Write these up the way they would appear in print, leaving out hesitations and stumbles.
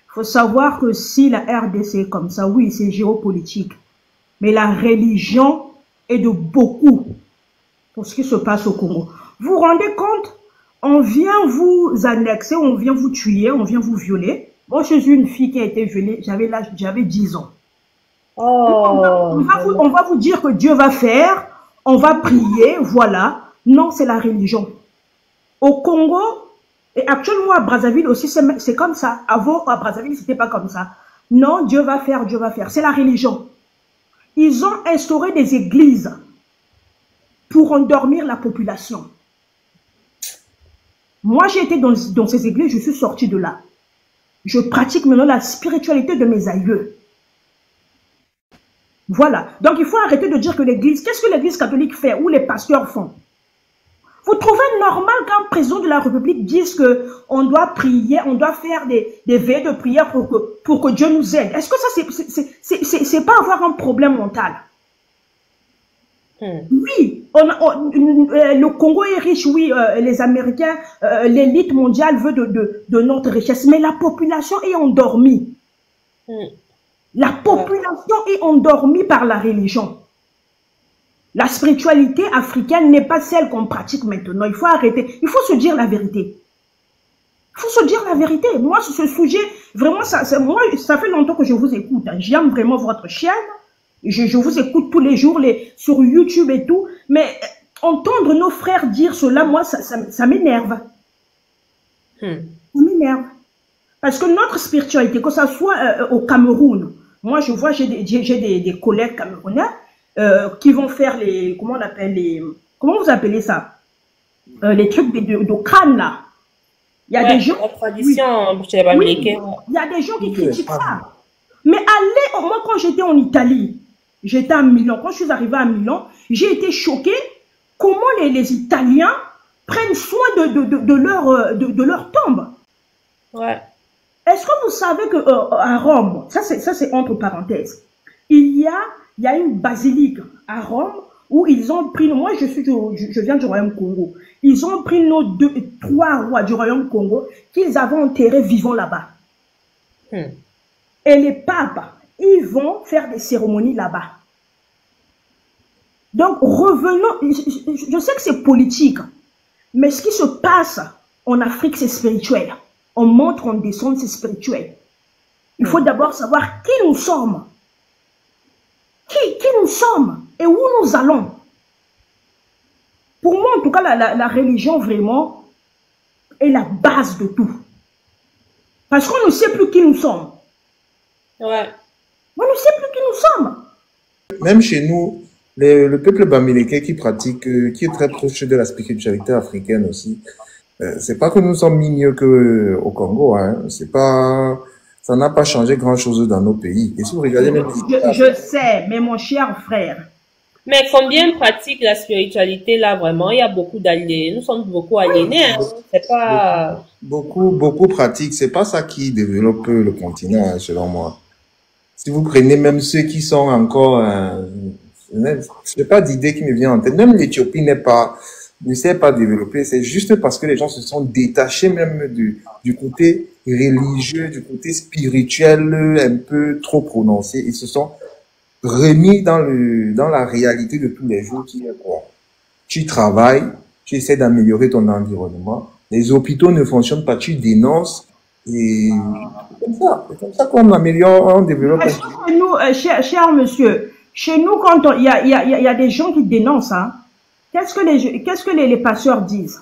Il faut savoir que si la RDC est comme ça, oui, c'est géopolitique. Mais la religion est de beaucoup pour ce qui se passe au Congo. Vous vous rendez compte? On vient vous annexer, on vient vous tuer, on vient vous violer. Moi, je suis une fille qui a été violée, j'avais 10 ans. Oh, On va vous dire que Dieu va faire, on va prier, voilà. Non, c'est la religion. Au Congo, et actuellement à Brazzaville aussi, c'est comme ça. Avant, à Brazzaville, c'était pas comme ça. Non, Dieu va faire, Dieu va faire. C'est la religion. Ils ont instauré des églises pour endormir la population. Moi, j'ai été dans ces églises, je suis sortie de là. Je pratique maintenant la spiritualité de mes aïeux. Voilà. Donc, il faut arrêter de dire que l'église, qu'est-ce que l'église catholique fait ou les pasteurs font? Vous trouvez normal qu'un président de la République dise qu'on doit prier, on doit faire des veillées de prière pour que Dieu nous aide? Est-ce que ça, c'est pas avoir un problème mental? Oui, le Congo est riche, oui, les Américains, l'élite mondiale veut de notre richesse, mais la population est endormie. La population est endormie par la religion. La spiritualité africaine n'est pas celle qu'on pratique maintenant. Il faut arrêter. Il faut se dire la vérité. Il faut se dire la vérité. Moi, ce sujet, vraiment, moi, ça fait longtemps que je vous écoute. J'aime vraiment votre chaîne. Je vous écoute tous les jours sur YouTube et tout. Mais entendre nos frères dire cela, moi, ça m'énerve. Ça m'énerve. Parce que notre spiritualité, que ça soit au Cameroun, moi, je vois, j'ai des collègues camerounais qui vont faire comment on appelle comment vous appelez ça? Les trucs de crâne, là. Il y a des gens. La tradition chez les Américains. Il y a des gens qui critiquent ça. Mais moi, quand j'étais en Italie, j'étais à Milan. Quand je suis arrivée à Milan, j'ai été choquée comment les Italiens prennent soin de leur tombe. Ouais. Est-ce que vous savez qu'à Rome, ça c'est entre parenthèses, il y a une basilique à Rome où ils ont pris, moi je viens du Royaume Congo, ils ont pris nos 3 rois du Royaume Congo qu'ils avaient enterrés vivants là-bas. Et les papes, ils vont faire des cérémonies là-bas. Donc revenons, je sais que c'est politique, mais ce qui se passe en Afrique c'est spirituel. On monte, on descend, c'est spirituel. Il faut d'abord savoir qui nous sommes. Qui nous sommes et où nous allons. Pour moi, en tout cas, la religion, vraiment, est la base de tout. Parce qu'on ne sait plus qui nous sommes. Ouais. On ne sait plus qui nous sommes. Même chez nous, le peuple bamileke qui pratique, qui est très proche de la spiritualité africaine aussi, c'est pas que nous sommes mieux qu'au Congo, hein. C'est pas, ça n'a pas changé grand chose dans nos pays. Et si vous regardez même je sais, mais mon cher frère. Mais combien pratiquent la spiritualité là vraiment? Il y a beaucoup d'aliénés. Nous sommes beaucoup aliénés. Hein. C'est pas. Beaucoup pratiquent. C'est pas ça qui développe le continent, hein, selon moi. Si vous prenez même ceux qui sont encore, c'est pas d'idée qui me vient en tête. Même l'Éthiopie ne s'est pas développée. C'est juste parce que les gens se sont détachés même du côté religieux, du côté spirituel un peu trop prononcé. Ils se sont remis dans la réalité de tous les jours qui est quoi? Tu travailles, tu essaies d'améliorer ton environnement. Les hôpitaux ne fonctionnent pas, tu dénonces. Et c'est comme ça qu'on améliore, on développe. Chez nous, cher monsieur, chez nous, quand il y a des gens qui dénoncent, hein, qu'est-ce que les pasteurs disent?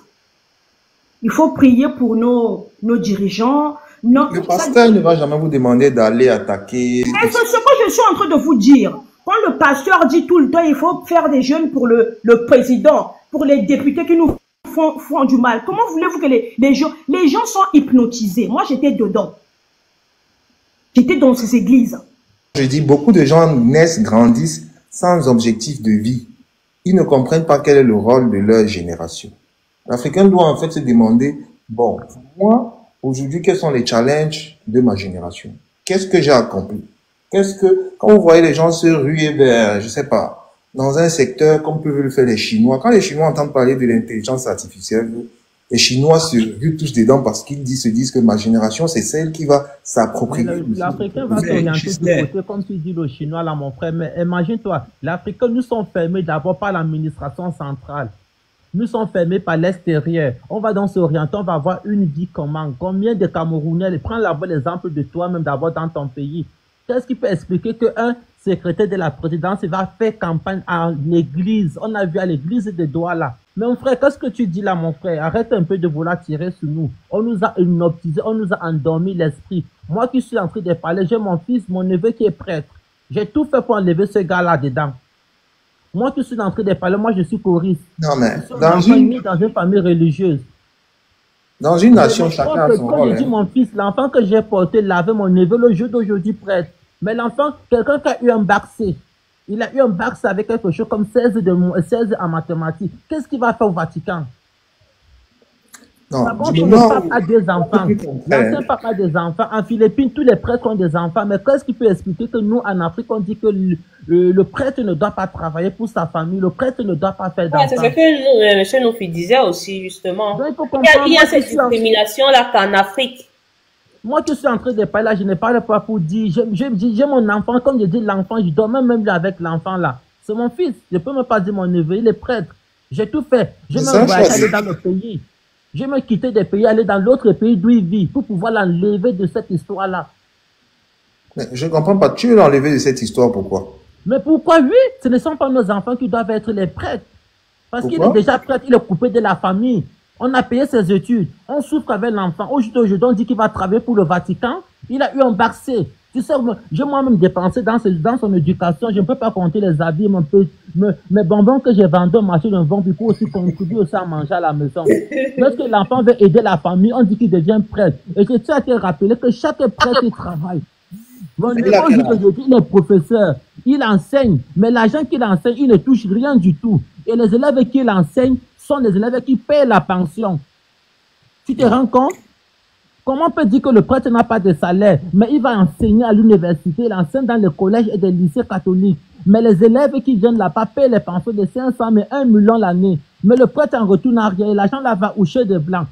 Il faut prier pour nos dirigeants. Le pasteur ne va jamais vous demander d'aller attaquer. C'est ce que je suis en train de vous dire. Quand le pasteur dit tout le temps, il faut faire des jeûnes pour le président, pour les députés qui nous font du mal. Comment voulez-vous que les gens sont hypnotisés? Moi, j'étais dedans. J'étais dans ces églises. Je dis, beaucoup de gens naissent, grandissent sans objectif de vie. Ils ne comprennent pas quel est le rôle de leur génération. L'Africain doit en fait se demander, bon, moi, aujourd'hui, quels sont les challenges de ma génération? Qu'est-ce que j'ai accompli? Quand vous voyez les gens se ruer vers, je sais pas, dans un secteur comme peuvent le faire les Chinois, quand les Chinois entendent parler de l'intelligence artificielle, Les Chinois se touchent des dents parce qu'ils se disent que ma génération, c'est celle qui va s'approprier. L'Africain va s'orienter du côté, comme tu dis, le Chinois, là, mon frère. Mais imagine-toi, l'Africain, nous sommes fermés d'abord par l'administration centrale. Nous sommes fermés par l'extérieur. On va donc s'orienter, on va avoir une vie comment. Combien de Camerounais, prends l'exemple de toi-même d'abord dans ton pays. Qu'est-ce qui peut expliquer qu'un secrétaire de la présidence va faire campagne à l'église? On a vu à l'église de Douala. Mais mon frère, qu'est-ce que tu dis là, mon frère? Arrête un peu de vouloir tirer sur nous. On nous a hypnotisés, on nous a endormi l'esprit. Moi qui suis en train de parler, j'ai mon fils, mon neveu qui est prêtre. J'ai tout fait pour enlever ce gars-là dedans. Moi qui suis en train de parler, moi je suis choriste. Non, mais dans une famille religieuse. Dans une nation, chacun a son rôle. Quand je dis mon fils, l'enfant que j'ai porté, lavé mon neveu le jour d'aujourd'hui prêtre. Mais l'enfant, quelqu'un qui a eu un bac C, il a eu un bac C avec quelque chose comme 16 en mathématiques. Qu'est-ce qu'il va faire au Vatican? Non, le pape a des enfants. L'ancien pape a des enfants. En Philippines, tous les prêtres ont des enfants. Mais qu'est-ce qui peut expliquer que nous, en Afrique, on dit que le prêtre ne doit pas travailler pour sa famille, le prêtre ne doit pas faire d'enfants? C'est ce que M. Noufi disait aussi, justement. Il y a cette discrimination-là qu'en Afrique. Moi qui suis en train de parler là, je ne parle pas pour dire, j'ai mon enfant, comme je dis l'enfant, je dors même avec l'enfant là. C'est mon fils, je ne peux même pas dire mon neveu, il est prêtre. J'ai tout fait. Je me voyage aller dans le pays. Je me quitter des pays, aller dans l'autre pays d'où il vit, pour pouvoir l'enlever de cette histoire-là. Je ne comprends pas, tu veux l'enlever de cette histoire, pourquoi? Mais pourquoi oui? Ce ne sont pas nos enfants qui doivent être les prêtres. Parce qu'il est déjà prêtre, il est coupé de la famille. On a payé ses études. On souffre avec l'enfant. Aujourd'hui, on dit qu'il va travailler pour le Vatican. Il a eu un bac C. Tu sais, j'ai moi-même dépensé dans son éducation. Je ne peux pas compter les habits, mes bonbons que j'ai vendus au marché d'un vent, pour aussi contribuer aussi à manger à la maison. Lorsque l'enfant veut aider la famille, on dit qu'il devient prêtre. Et je tiens à te rappeler que chaque prêtre qui travaille. Il est professeur, il enseigne, mais l'argent qu'il enseigne, il ne touche rien du tout. Et les élèves qu'il enseigne sont les élèves qui paient la pension. Tu te rends compte? Comment on peut dire que le prêtre n'a pas de salaire, mais il va enseigner à l'université, il enseigne dans les collèges et des lycées catholiques. Mais les élèves qui viennent là-bas paient les pensions de 500 mais 1 million l'année. Mais le prêtre en retour n'a rien et l'argent là va coucher de blanc.